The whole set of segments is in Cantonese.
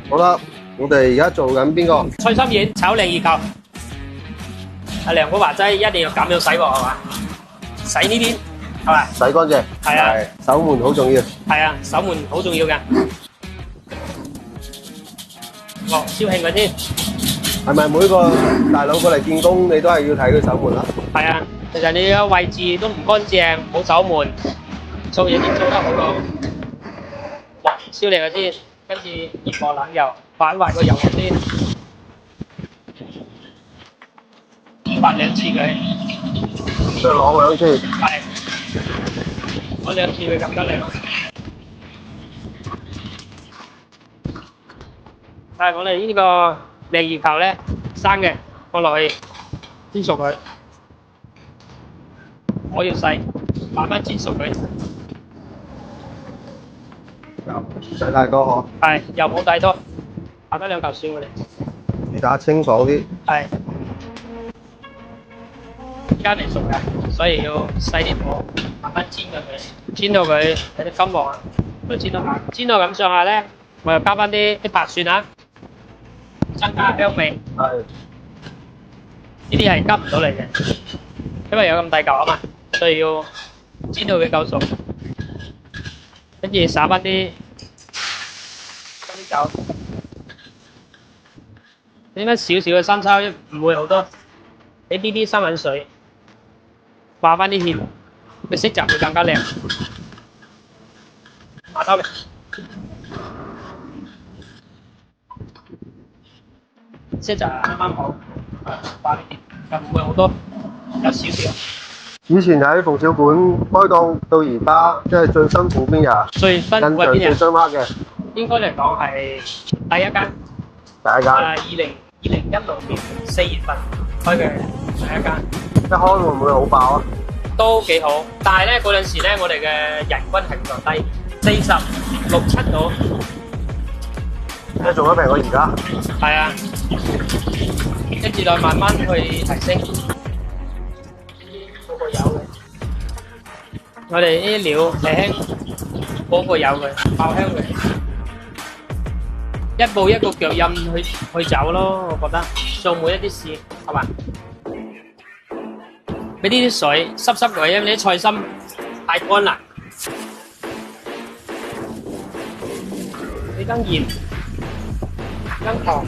好啦，我哋而家做緊邊個？菜心丸炒鯪魚球。阿梁哥話齋一定要咁樣洗喎，係嘛？洗呢邊係嘛？洗乾淨。係啊，手門好重要。係啊，手門好重要㗎。哦，燒興佢先。係咪每個大佬過嚟見工，你都係要睇佢手門啊？係啊，其實你個位置都唔乾淨，冇手門，做嘢點做得好好？燒嚟佢先，跟住熱過冷油，反滑個油先，滑兩次佢。再攞兩次。係，攞兩次佢咁得嚟。但係我哋呢個鯪魚球咧，生嘅放落去煎熟佢，我要細，慢慢煎熟佢。唔使太多嗬。係，又冇太多，下得兩嚿蒜我哋。你打清楚啲。係，而家未熟嘅，所以要細啲火，慢慢煎佢，煎到佢有啲金黃啊，都煎到咁上下咧，我又加翻啲白蒜啊，增加香味。係。呢啲係加唔到嚟嘅，因為有咁大嚿啊嘛，所以要煎到佢夠熟，跟住撒翻啲酒，點解少少嘅生抽唔會好多？俾啲生粉水，化翻啲芡，佢色澤會更加靚。下兜嚟，色澤啱啱好，化啲芡又唔會好多，有少少。以前喺鳳小館開檔到而家，即係最辛苦邊日啊？最辛苦係邊印象最日？深刻嘅。應該嚟講係第一間。第一間。2016年4月份開嘅第一間，一開會唔會好爆啊？都幾好，但係咧嗰陣時咧，我哋嘅人均係比較低，46、7度。即係做得平過而家。係啊，跟住再慢慢去提升。個個有嘅，我哋呢啲料輕，個個有嘅，爆香嘅。一步一個腳印去走咯，我覺得做每一啲事係嘛，俾呢啲水濕濕佢，因為啲菜心太乾啦，俾羹鹽、羹糖，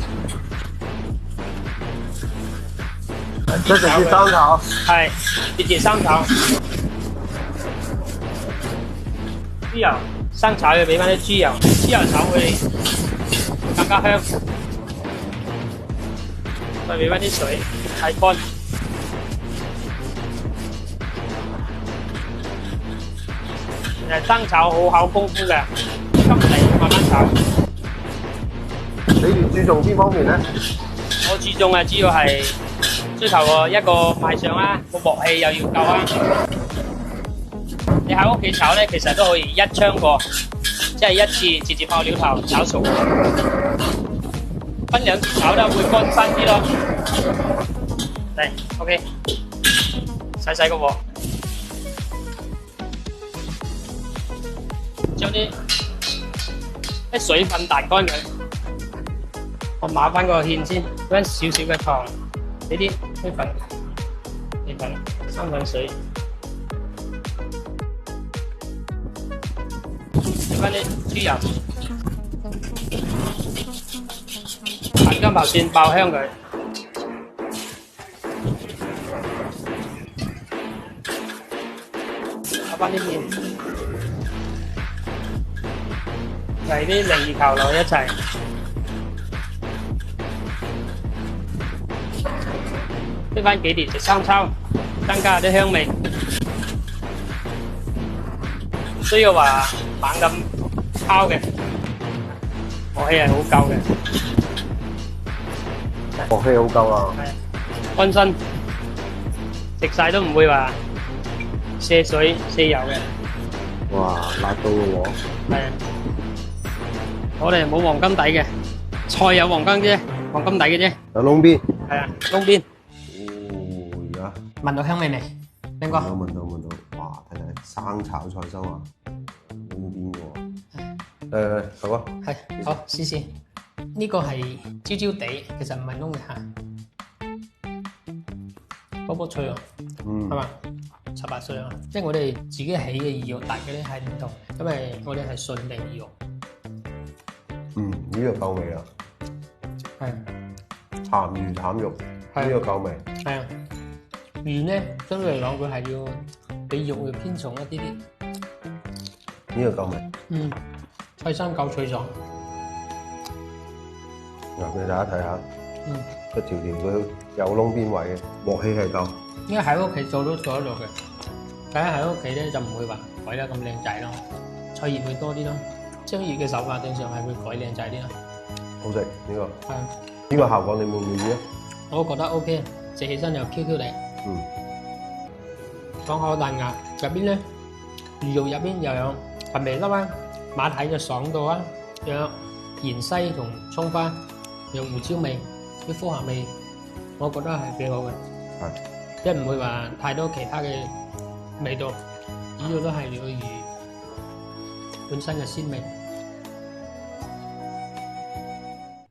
即係直接生炒。係直接生炒，豬油生炒要俾翻啲豬油，豬油炒會更加香，再俾翻啲水，太乾。生炒好考功夫嘅，急嚟慢慢炒。你哋注重邊方面咧？我注重嘅主要係追求個一個賣相啦，個鑊氣又要夠啊。你喺屋企炒咧，其實都可以一槍過，即係一次直接爆料頭炒熟。分兩次炒咧會乾身啲咯。嚟 ，OK， 細細個鑊，將啲水分彈乾佢。我碼翻個芡先，跟少少嘅糖，俾啲灰粉、麵粉、生粉水，俾翻啲豬油。板金刨蒜爆香佢，加翻啲麵，嚟啲鯪魚球落一齊，俾翻幾碟食生抽，增加啲香味。唔需要話猛咁烤嘅，鑊氣係好夠嘅。鑊氣好夠啊！係乾身，食晒都唔會話瀉水瀉油嘅。哇，辣到喎！係啊，我哋冇黃金底嘅，菜有黃金啫，黃金底嘅啫。有窿邊。係啊，窿邊。哦，而家聞到香味未？邊個？聞到，哇！睇睇生炒菜心啊，窿邊喎。頭哥。係，好試試。呢個係焦焦地，其實唔係燶嘅嚇，卜卜脆啊，係嘛？7、8歲啊，即係我哋自己起嘅魚肉，大家咧係唔同，因為我哋係順定魚肉。呢個夠味啦，係鹹魚淡肉，呢個夠味。係啊，魚咧相對嚟講佢係要比肉要偏重一啲啲。呢個夠味。脆身夠脆爽。嗱，俾大家睇下，一條條佢有窿邊位嘅，鑊氣係夠。應該喺屋企做得到嘅，但係喺屋企咧就唔會話改得咁靚仔咯，菜葉會多啲咯。將魚嘅手法正常係會改靚仔啲咯。好食呢個。係。呢個效果你滿唔滿意啊？我覺得 OK， 食起身又 Q Q 地。爽口彈牙，入邊咧魚肉入邊又有phần味粒啊，馬蹄嘅爽度啊，又有芫茜同葱花，有胡椒味，啲複合味，我覺得係幾好嘅。即係唔會話太多其他嘅味道，主要都係你個魚本身嘅鮮味。